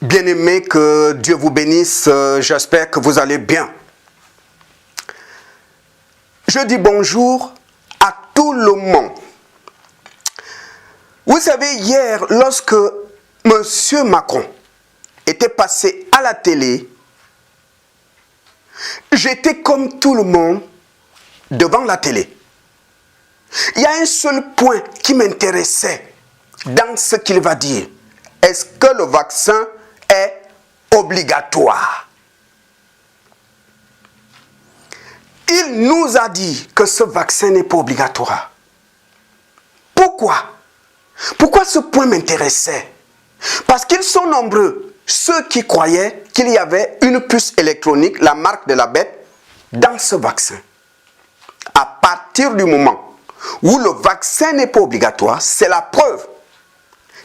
Bien-aimés, que Dieu vous bénisse. J'espère que vous allez bien. Je dis bonjour à tout le monde. Vous savez, hier, lorsque M. Macron était passé à la télé, j'étais comme tout le monde devant la télé. Il y a un seul point qui m'intéressait dans ce qu'il va dire. Est-ce que le vaccin est obligatoire? Il nous a dit que ce vaccin n'est pas obligatoire. Pourquoi? Pourquoi ce point m'intéressait? Parce qu'ils sont nombreux, ceux qui croyaient qu'il y avait une puce électronique, la marque de la bête, dans ce vaccin. À partir du moment où le vaccin n'est pas obligatoire, c'est la preuve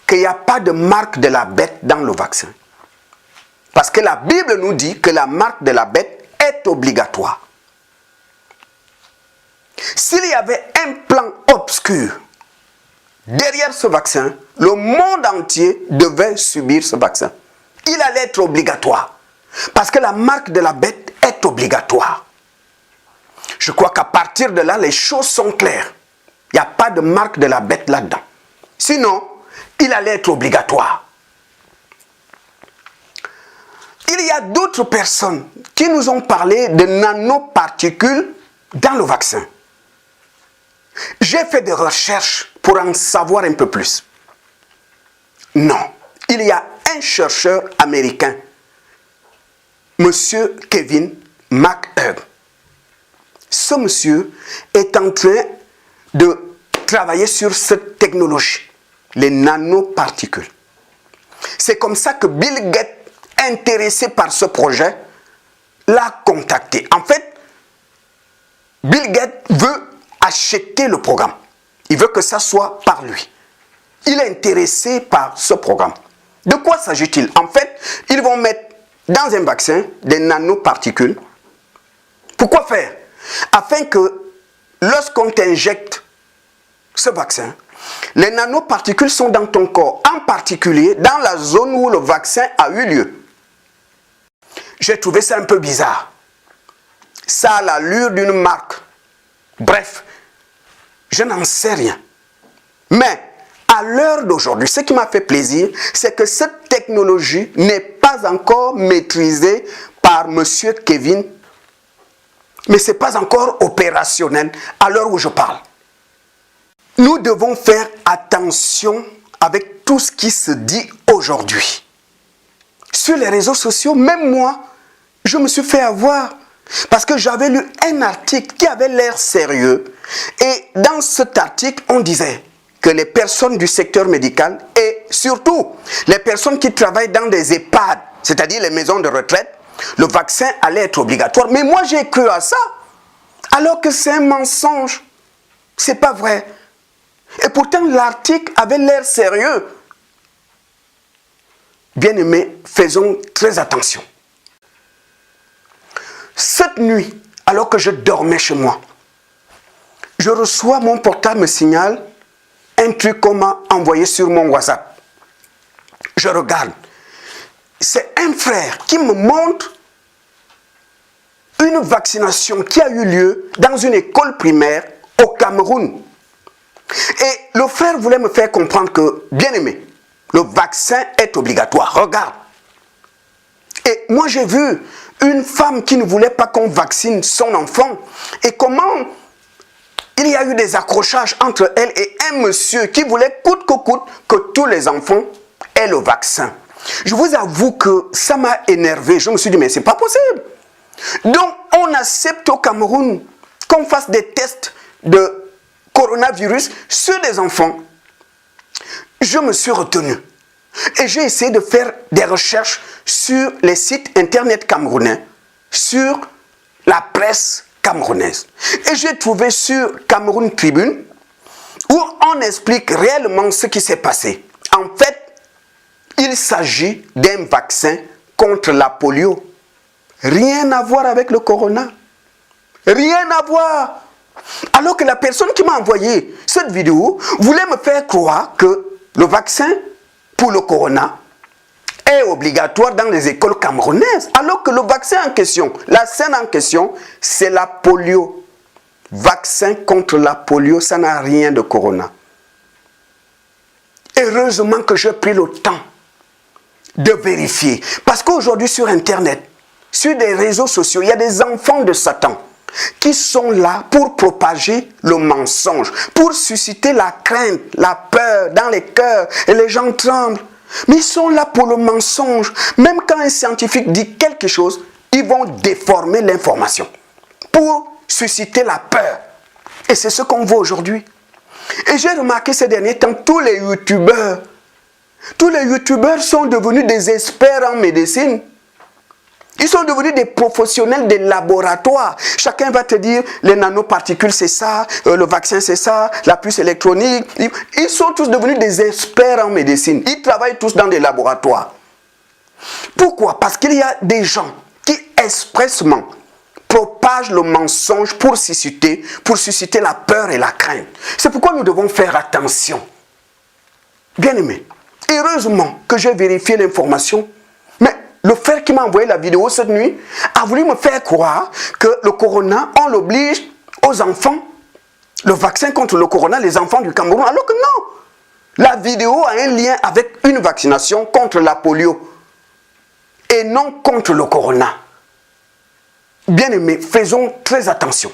qu'il n'y a pas de marque de la bête dans le vaccin. Parce que la Bible nous dit que la marque de la bête est obligatoire. S'il y avait un plan obscur derrière ce vaccin, le monde entier devait subir ce vaccin. Il allait être obligatoire. Parce que la marque de la bête est obligatoire. Je crois qu'à partir de là, les choses sont claires. Il n'y a pas de marque de la bête là-dedans. Sinon, il allait être obligatoire. Il y a d'autres personnes qui nous ont parlé de nanoparticules dans le vaccin. J'ai fait des recherches pour en savoir un peu plus. Non, il y a un chercheur américain, M. Kevin McHugh. Ce monsieur est en train de travailler sur cette technologie, les nanoparticules. C'est comme ça que Bill Gates, intéressé par ce projet, l'a contacté. En fait, Bill Gates veut acheter le programme. Il veut que ça soit par lui. Il est intéressé par ce programme. De quoi s'agit-il? En fait, ils vont mettre dans un vaccin des nanoparticules. Pourquoi faire? Afin que lorsqu'on t'injecte ce vaccin, les nanoparticules sont dans ton corps, en particulier dans la zone où le vaccin a eu lieu. J'ai trouvé ça un peu bizarre. Ça a l'allure d'une marque. Bref, je n'en sais rien. Mais à l'heure d'aujourd'hui, ce qui m'a fait plaisir, c'est que cette technologie n'est pas encore maîtrisée par M. Kevin, mais ce n'est pas encore opérationnel à l'heure où je parle. Nous devons faire attention avec tout ce qui se dit aujourd'hui. Sur les réseaux sociaux, même moi, je me suis fait avoir parce que j'avais lu un article qui avait l'air sérieux. Et dans cet article, on disait que les personnes du secteur médical et surtout les personnes qui travaillent dans des EHPAD, c'est-à-dire les maisons de retraite, le vaccin allait être obligatoire. Mais moi, j'ai cru à ça, alors que c'est un mensonge. C'est pas vrai. Et pourtant, l'article avait l'air sérieux. Bien-aimés, faisons très attention. Cette nuit, alors que je dormais chez moi, je reçois mon portable me signale un truc qu'on m'a envoyé sur mon WhatsApp. Je regarde. C'est un frère qui me montre une vaccination qui a eu lieu dans une école primaire au Cameroun. Et le frère voulait me faire comprendre que, bien aimé, le vaccin est obligatoire. Regarde. Et moi, j'ai vu une femme qui ne voulait pas qu'on vaccine son enfant. Et comment il y a eu des accrochages entre elle et un monsieur qui voulait coûte que coûte que tous les enfants aient le vaccin. Je vous avoue que ça m'a énervé. Je me suis dit, mais c'est pas possible. Donc, on accepte au Cameroun qu'on fasse des tests de coronavirus sur des enfants. Je me suis retenu. Et j'ai essayé de faire des recherches sur les sites internet camerounais, sur la presse camerounaise. Et j'ai trouvé sur Cameroun Tribune, où on explique réellement ce qui s'est passé. En fait, il s'agit d'un vaccin contre la polio. Rien à voir avec le corona. Rien à voir. Alors que la personne qui m'a envoyé cette vidéo voulait me faire croire que le vaccin pour le corona est obligatoire dans les écoles camerounaises, alors que le vaccin en question, la scène en question, c'est la polio. Vaccin contre la polio, ça n'a rien de corona. Heureusement que j'ai pris le temps de vérifier. Parce qu'aujourd'hui sur Internet, sur des réseaux sociaux, il y a des enfants de Satan qui sont là pour propager le mensonge, pour susciter la crainte, la peur dans les cœurs, et les gens tremblent. Mais ils sont là pour le mensonge. Même quand un scientifique dit quelque chose, ils vont déformer l'information pour susciter la peur. Et c'est ce qu'on voit aujourd'hui. Et j'ai remarqué ces derniers temps, tous les youtubeurs sont devenus des experts en médecine. Ils sont devenus des professionnels des laboratoires. Chacun va te dire, les nanoparticules c'est ça, le vaccin c'est ça, la puce électronique. Ils sont tous devenus des experts en médecine. Ils travaillent tous dans des laboratoires. Pourquoi? Parce qu'il y a des gens qui expressément propagent le mensonge pour susciter la peur et la crainte. C'est pourquoi nous devons faire attention. Bien-aimés, heureusement que j'ai vérifié l'information, mais le frère qui m'a envoyé la vidéo cette nuit a voulu me faire croire que le corona, on l'oblige aux enfants, le vaccin contre le corona, les enfants du Cameroun, alors que non. La vidéo a un lien avec une vaccination contre la polio et non contre le corona. Bien-aimés, faisons très attention.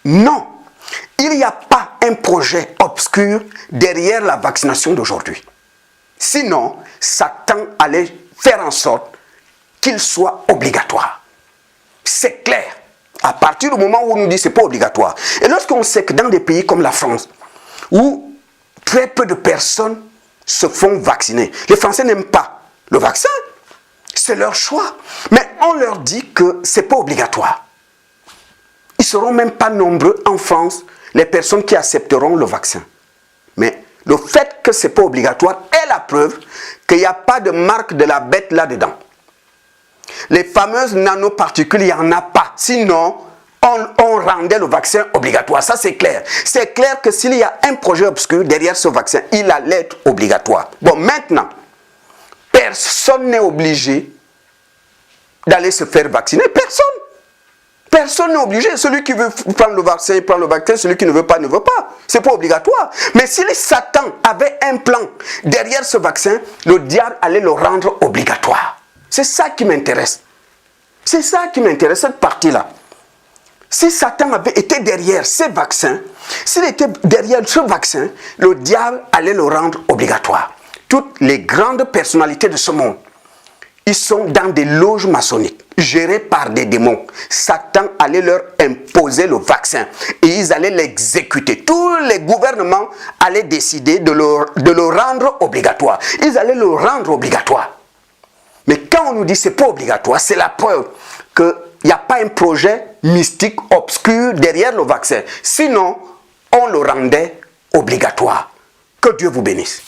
Non, il n'y a pas un projet obscur derrière la vaccination d'aujourd'hui. Sinon, Satan allait faire en sorte qu'il soit obligatoire. C'est clair. À partir du moment où on nous dit que ce n'est pas obligatoire. Et lorsqu'on sait que dans des pays comme la France, où très peu de personnes se font vacciner, les Français n'aiment pas le vaccin, c'est leur choix. Mais on leur dit que ce n'est pas obligatoire. Ils ne seront même pas nombreux en France, les personnes qui accepteront le vaccin. Mais le fait que ce n'est pas obligatoire est la preuve qu'il n'y a pas de marque de la bête là-dedans. Les fameuses nanoparticules, il n'y en a pas. Sinon, on rendait le vaccin obligatoire. Ça, c'est clair. C'est clair que s'il y a un projet obscur derrière ce vaccin, il allait être obligatoire. Bon, maintenant, personne n'est obligé d'aller se faire vacciner. Personne. Personne n'est obligé. Celui qui veut prendre le vaccin, il prend le vaccin. Celui qui ne veut pas, ne veut pas. Ce n'est pas obligatoire. Mais si Satan avait un plan derrière ce vaccin, le diable allait le rendre obligatoire. C'est ça qui m'intéresse. C'est ça qui m'intéresse, cette partie-là. Si Satan avait été derrière ces vaccins, s'il était derrière ce vaccin, le diable allait le rendre obligatoire. Toutes les grandes personnalités de ce monde, ils sont dans des loges maçonniques, gérées par des démons. Satan allait leur imposer le vaccin et ils allaient l'exécuter. Tous les gouvernements allaient décider de le rendre obligatoire. Ils allaient le rendre obligatoire. Mais quand on nous dit que ce n'est pas obligatoire, c'est la preuve qu'il n'y a pas un projet mystique, obscur derrière le vaccin. Sinon, on le rendait obligatoire. Que Dieu vous bénisse.